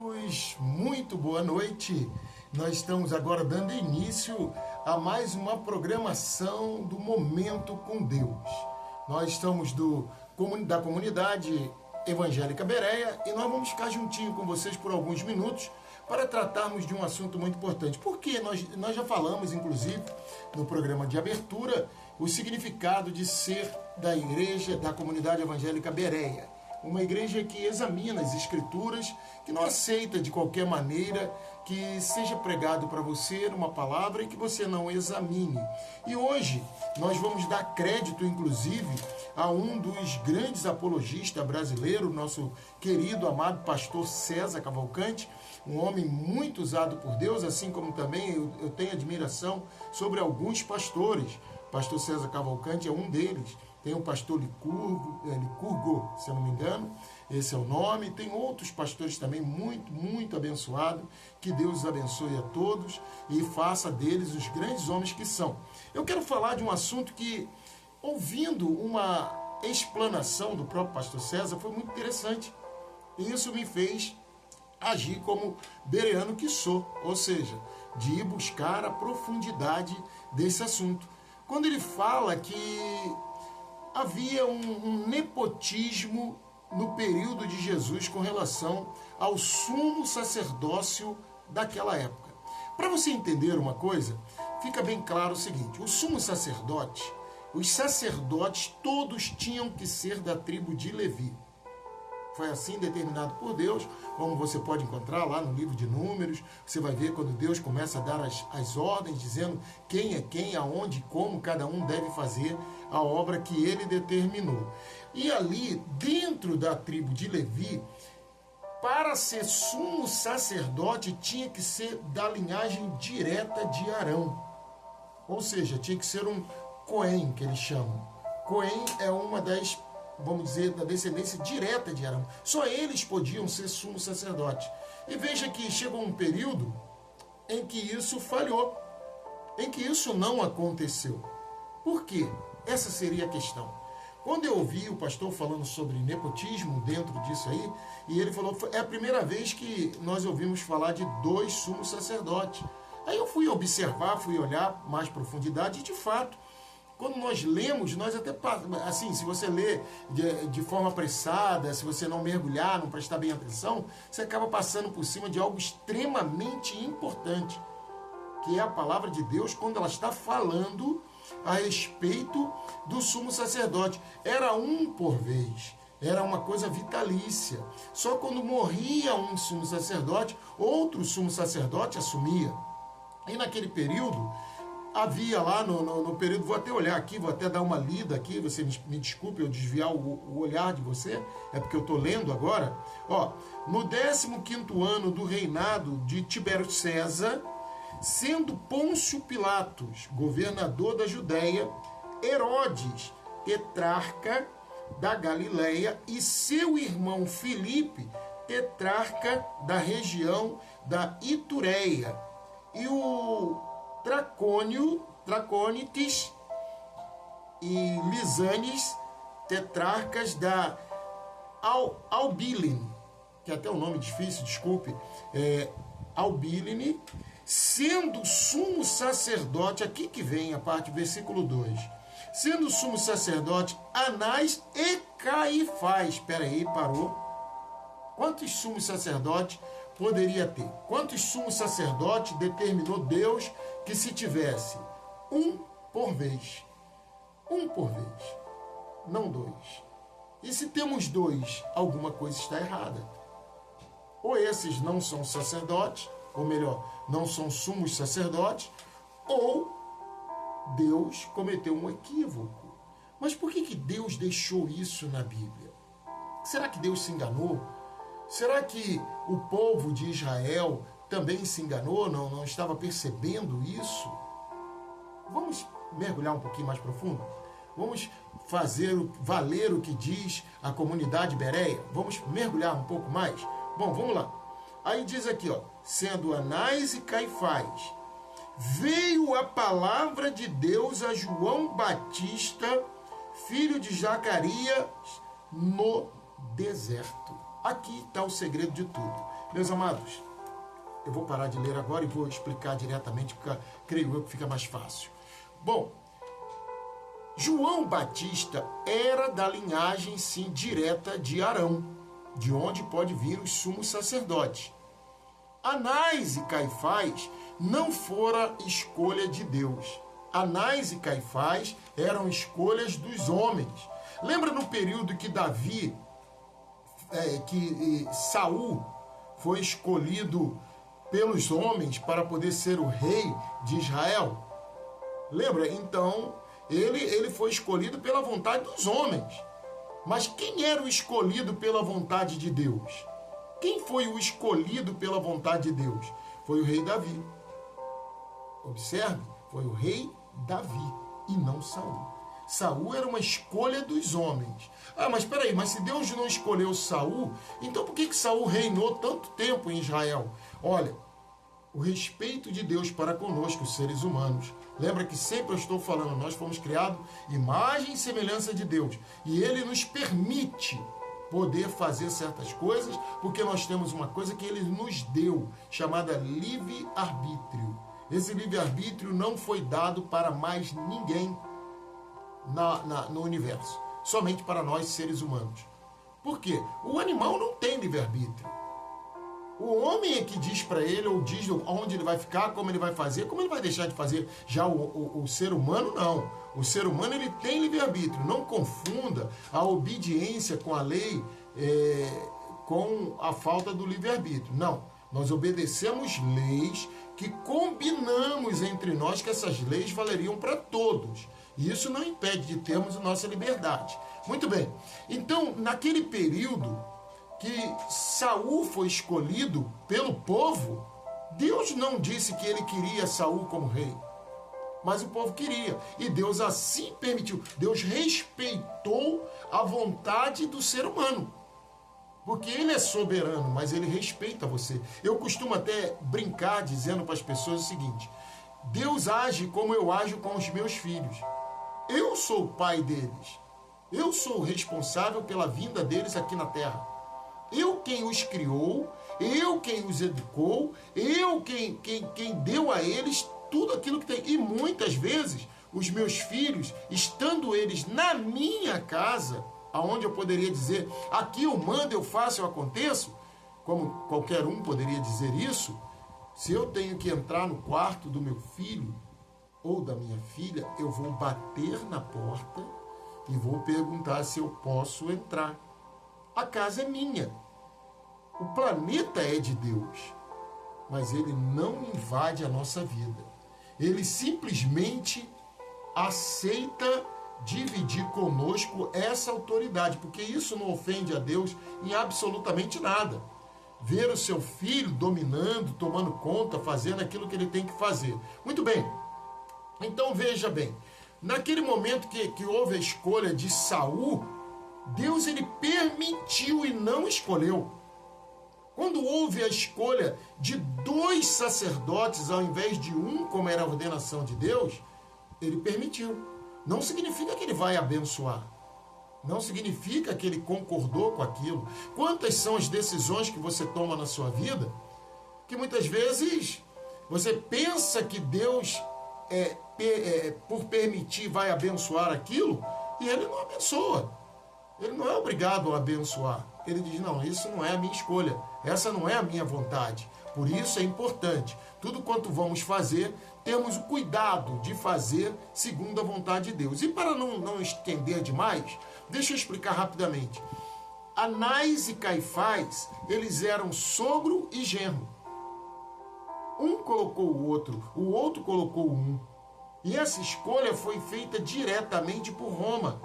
Muito boa noite. Nós estamos agora dando início a mais uma programação do Momento com Deus. Nós estamos da comunidade evangélica Bereia e nós vamos ficar juntinho com vocês por alguns minutos para tratarmos de um assunto muito importante. Porque nós já falamos, inclusive, no programa de abertura, o significado de ser da igreja da comunidade evangélica Bereia. Uma igreja que examina as escrituras, que não aceita de qualquer maneira que seja pregado para você uma palavra e que você não examine. E hoje nós vamos dar crédito, inclusive, a um dos grandes apologistas brasileiros, nosso querido, amado pastor César Cavalcante, um homem muito usado por Deus, assim como também eu tenho admiração sobre alguns pastores. Pastor César Cavalcante é um deles. Tem o pastor Licurgo, se eu não me engano, esse é o nome. Tem outros pastores também muito abençoados. Que Deus os abençoe a todos e faça deles os grandes homens que são. Eu quero falar de um assunto que, ouvindo uma explanação do próprio pastor César, foi muito interessante. E isso me fez agir como bereano que sou, ou seja, de ir buscar a profundidade desse assunto. Quando ele fala que havia um nepotismo no período de Jesus com relação ao sumo sacerdócio daquela época. Para você entender uma coisa, fica bem claro o seguinte: o sumo sacerdote, os sacerdotes todos tinham que ser da tribo de Levi. Foi assim determinado por Deus, como você pode encontrar lá no livro de Números. Você vai ver quando Deus começa a dar as ordens, dizendo quem é quem, aonde e como cada um deve fazer a obra que ele determinou. E ali, dentro da tribo de Levi, para ser sumo sacerdote, tinha que ser da linhagem direta de Arão. Ou seja, tinha que ser um Cohen, que eles chamam. Cohen é uma das, vamos dizer, da descendência direta de Arão. Só eles podiam ser sumo sacerdote. E veja que chegou um período em que isso falhou, em que isso não aconteceu. Por quê? Essa seria a questão. Quando eu ouvi o pastor falando sobre nepotismo dentro disso aí, e ele falou, é a primeira vez que nós ouvimos falar de dois sumos sacerdotes. Aí eu fui observar, fui olhar mais profundidade e, de fato, quando nós lemos, nós até, assim, se você lê de forma apressada, se você não mergulhar, não prestar bem atenção, você acaba passando por cima de algo extremamente importante, que é a palavra de Deus quando ela está falando a respeito do sumo sacerdote. Era um por vez, era uma coisa vitalícia. Só quando morria um sumo sacerdote, outro sumo sacerdote assumia. E naquele período, havia lá no período, vou até olhar aqui, vou até dar uma lida aqui, você me desculpe eu desviar o olhar de você, é porque eu estou lendo agora. Ó, no 15º ano do reinado de Tibério César, sendo Pôncio Pilatos governador da Judéia, Herodes, tetrarca da Galileia, e seu irmão Filipe, tetrarca da região da Itureia, e o Tracônites e Lisanes, tetrarcas da Albilene, que é até um nome difícil, desculpe, Albilene, sendo sumo sacerdote, aqui que vem a parte do versículo 2, sendo sumo sacerdote Anás e Caifás. Espera aí, parou. Quantos sumos sacerdotes poderia ter? Quantos sumos sacerdotes determinou Deus que se tivesse? Um por vez. Um por vez. Não dois. E se temos dois, alguma coisa está errada. Ou esses não são sacerdotes, ou melhor, não são sumos sacerdotes, ou Deus cometeu um equívoco. Mas por que Deus deixou isso na Bíblia? Será que Deus se enganou? Será que o povo de Israel também se enganou, não estava percebendo isso? Vamos mergulhar um pouquinho mais profundo? Vamos valer o que diz a comunidade Bereia? Vamos mergulhar um pouco mais? Bom, vamos lá. Aí diz aqui, ó, sendo Anás e Caifás, veio a palavra de Deus a João Batista, filho de Zacarias, no deserto. Aqui está o segredo de tudo. Meus amados, eu vou parar de ler agora e vou explicar diretamente, porque creio eu que fica mais fácil. Bom, João Batista era da linhagem, sim, direta de Arão, de onde pode vir os sumos sacerdotes. Anás e Caifás não fora escolha de Deus. Anás e Caifás eram escolhas dos homens. Lembra no período que Saul foi escolhido pelos homens para poder ser o rei de Israel? Lembra? Então, ele foi escolhido pela vontade dos homens. Mas quem era o escolhido pela vontade de Deus? Quem foi o escolhido pela vontade de Deus? Foi o rei Davi. Observe, foi o rei Davi e não Saul. Saul era uma escolha dos homens. Mas espera aí, mas se Deus não escolheu Saul, então por que Saul reinou tanto tempo em Israel? Olha, o respeito de Deus para conosco, os seres humanos. Lembra que sempre eu estou falando, nós fomos criados imagem e semelhança de Deus. E Ele nos permite poder fazer certas coisas, porque nós temos uma coisa que Ele nos deu, chamada livre-arbítrio. Esse livre-arbítrio não foi dado para mais ninguém no universo, somente para nós, seres humanos. Por quê? O animal não tem livre-arbítrio. O homem é que diz para ele, ou diz onde ele vai ficar, como ele vai fazer, como ele vai deixar de fazer. Já o ser humano, não. O ser humano, ele tem livre-arbítrio. Não confunda a obediência com a lei com a falta do livre-arbítrio. Não. Nós obedecemos leis que combinamos entre nós que essas leis valeriam para todos. E isso não impede de termos a nossa liberdade. Muito bem. Então, naquele período que Saul foi escolhido pelo povo, Deus não disse que ele queria Saul como rei, mas o povo queria, e Deus assim permitiu. Deus respeitou a vontade do ser humano, porque ele é soberano, mas ele respeita você. Eu costumo até brincar dizendo para as pessoas o seguinte: Deus age como eu ajo com os meus filhos. Eu sou o pai deles, eu sou o responsável pela vinda deles aqui na terra. Eu quem os criou, eu quem os educou, eu quem deu a eles tudo aquilo que tem. E muitas vezes, os meus filhos, estando eles na minha casa, aonde eu poderia dizer, aqui eu mando, eu faço, eu aconteço, como qualquer um poderia dizer isso, se eu tenho que entrar no quarto do meu filho ou da minha filha, eu vou bater na porta e vou perguntar se eu posso entrar. A casa é minha. O planeta é de Deus. Mas ele não invade a nossa vida. Ele simplesmente aceita dividir conosco essa autoridade, porque isso não ofende a Deus em absolutamente nada. Ver o seu filho dominando, tomando conta, fazendo aquilo que ele tem que fazer. Muito bem. Então veja bem, naquele momento que houve a escolha de Saul, Deus ele permitiu e não escolheu. Quando houve a escolha de 2 sacerdotes ao invés de um, como era a ordenação de Deus, ele permitiu. Não significa que ele vai abençoar. Não significa que ele concordou com aquilo. Quantas são as decisões que você toma na sua vida que muitas vezes você pensa que Deus, por permitir, vai abençoar aquilo e ele não abençoa. Ele não é obrigado a abençoar. Ele diz, não, isso não é a minha escolha. Essa não é a minha vontade. Por isso é importante, tudo quanto vamos fazer, temos o cuidado de fazer segundo a vontade de Deus. E para não estender demais, deixa eu explicar rapidamente. Anás e Caifás, eles eram sogro e genro. Um colocou o outro colocou um. E essa escolha foi feita diretamente por Roma.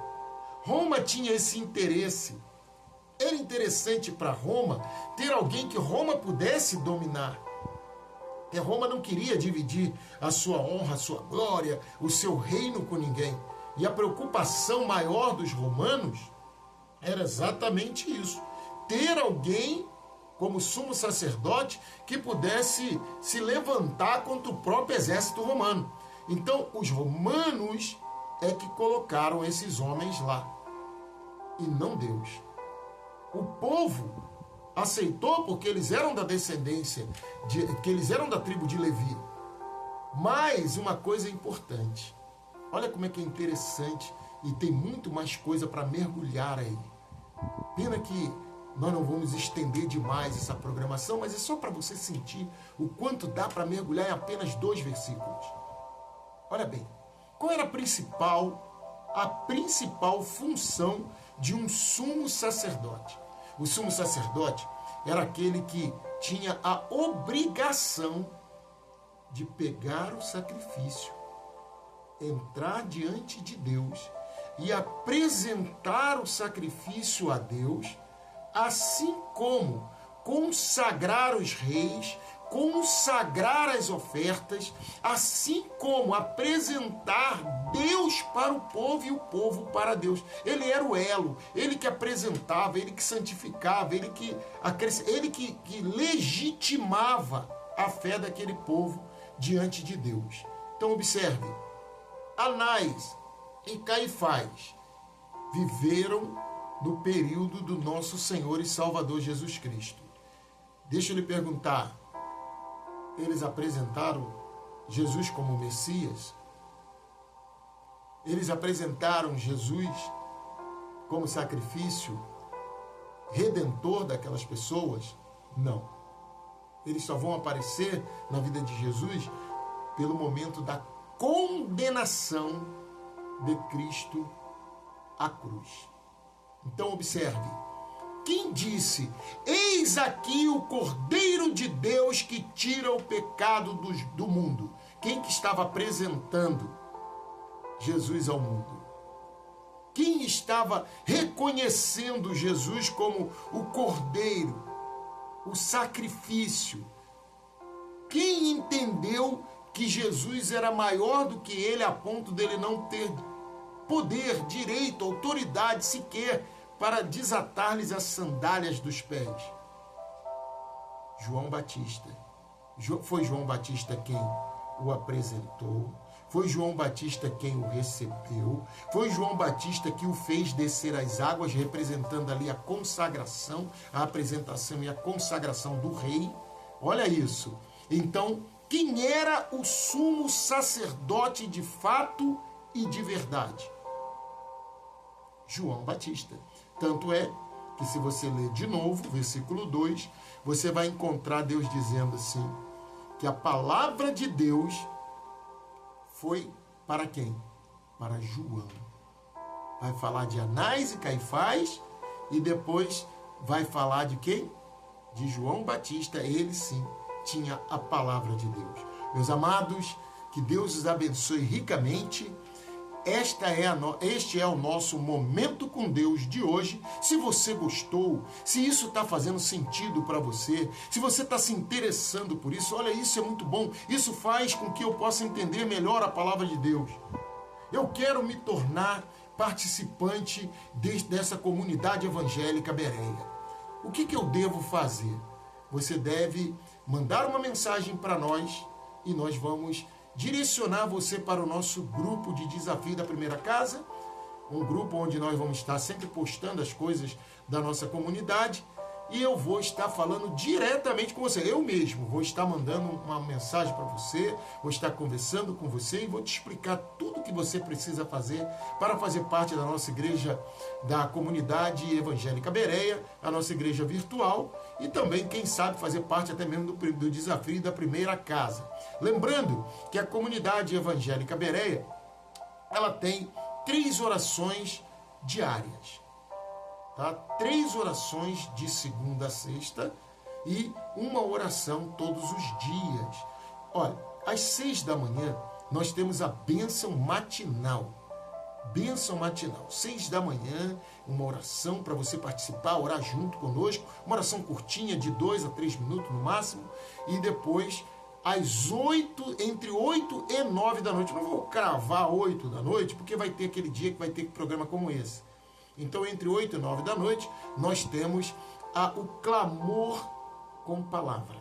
Roma tinha esse interesse. Era interessante para Roma ter alguém que Roma pudesse dominar. Porque Roma não queria dividir a sua honra, a sua glória, o seu reino com ninguém. E a preocupação maior dos romanos era exatamente isso. Ter alguém como sumo sacerdote que pudesse se levantar contra o próprio exército romano. Então, os romanos é que colocaram esses homens lá. E não Deus. O povo aceitou porque eles eram da descendência, que eles eram da tribo de Levi. Mas uma coisa importante, olha como é que é interessante e tem muito mais coisa para mergulhar aí. Pena que nós não vamos estender demais essa programação, mas é só para você sentir o quanto dá para mergulhar em apenas 2 versículos. Olha bem, qual era a principal função de um sumo sacerdote? O sumo sacerdote era aquele que tinha a obrigação de pegar o sacrifício, entrar diante de Deus e apresentar o sacrifício a Deus, assim como consagrar os reis, consagrar as ofertas, assim como apresentar Deus para o povo e o povo para Deus. Ele era o elo, ele que apresentava, ele que santificava, ele que legitimava a fé daquele povo diante de Deus. Então observe, Anás e Caifás viveram no período do nosso Senhor e Salvador Jesus Cristo. Deixa eu lhe perguntar, eles apresentaram Jesus como Messias? Eles apresentaram Jesus como sacrifício redentor daquelas pessoas? Não. Eles só vão aparecer na vida de Jesus pelo momento da condenação de Cristo à cruz. Então observe, quem disse, eis aqui o Cordeiro de Deus que tira o pecado do mundo? Quem que estava apresentando Jesus ao mundo? Quem estava reconhecendo Jesus como o Cordeiro, o sacrifício? Quem entendeu que Jesus era maior do que ele a ponto dele não ter poder, direito, autoridade sequer para desatar-lhes as sandálias dos pés? João Batista. Foi João Batista quem o apresentou, foi João Batista quem o recebeu, foi João Batista que o fez descer as águas, representando ali a consagração, a apresentação e a consagração do rei. Olha isso. Então, quem era o sumo sacerdote de fato e de verdade? João Batista. Tanto é que se você ler de novo, versículo 2, você vai encontrar Deus dizendo assim, que a palavra de Deus foi para quem? Para João. Vai falar de Anás e Caifás e depois vai falar de quem? De João Batista. Ele sim tinha a palavra de Deus. Meus amados, que Deus os abençoe ricamente. Este é o nosso Momento com Deus de hoje. Se você gostou, se isso está fazendo sentido para você, se você está se interessando por isso, olha, isso é muito bom. Isso faz com que eu possa entender melhor a palavra de Deus. Eu quero me tornar participante dessa comunidade evangélica Bereia. O que eu devo fazer? Você deve mandar uma mensagem para nós e nós vamos direcionar você para o nosso grupo de desafio da primeira casa, um grupo onde nós vamos estar sempre postando as coisas da nossa comunidade e eu vou estar falando diretamente com você. Eu mesmo vou estar mandando uma mensagem para você, vou estar conversando com você e vou te explicar tudo o que você precisa fazer para fazer parte da nossa igreja, da comunidade evangélica Bereia, a nossa igreja virtual e também, quem sabe, fazer parte até mesmo do desafio da primeira casa. Lembrando que a comunidade evangélica Bereia, ela tem 3 orações diárias. Tá? 3 orações de segunda a sexta e uma oração todos os dias. Olha, às 6 da manhã nós temos a bênção matinal. Bênção matinal, 6 da manhã, uma oração para você participar, orar junto conosco, uma oração curtinha de 2 a 3 minutos no máximo, e depois às 8, entre 8 e 9 da noite, não vou cravar 8 da noite, porque vai ter aquele dia que vai ter programa como esse. Então, entre 8 e 9 da noite, nós temos o clamor com palavra,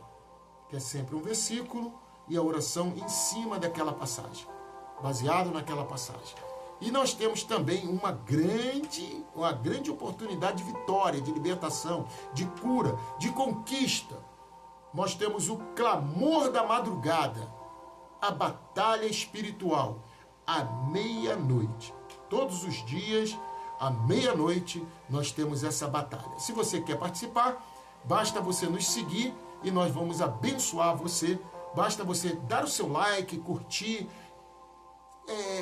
que é sempre um versículo e a oração em cima daquela passagem, baseado naquela passagem. E nós temos também uma grande oportunidade de vitória, de libertação, de cura, de conquista. Nós temos o clamor da madrugada, a batalha espiritual, à meia-noite. Todos os dias, à meia-noite, nós temos essa batalha. Se você quer participar, basta você nos seguir e nós vamos abençoar você. Basta você dar o seu like, curtir,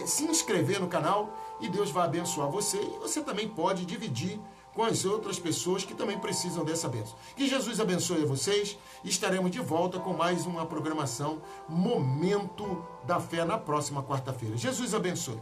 se inscrever no canal e Deus vai abençoar você. E você também pode dividir com as outras pessoas que também precisam dessa bênção. Que Jesus abençoe a vocês. Estaremos de volta com mais uma programação Momento da Fé na próxima quarta-feira. Jesus abençoe.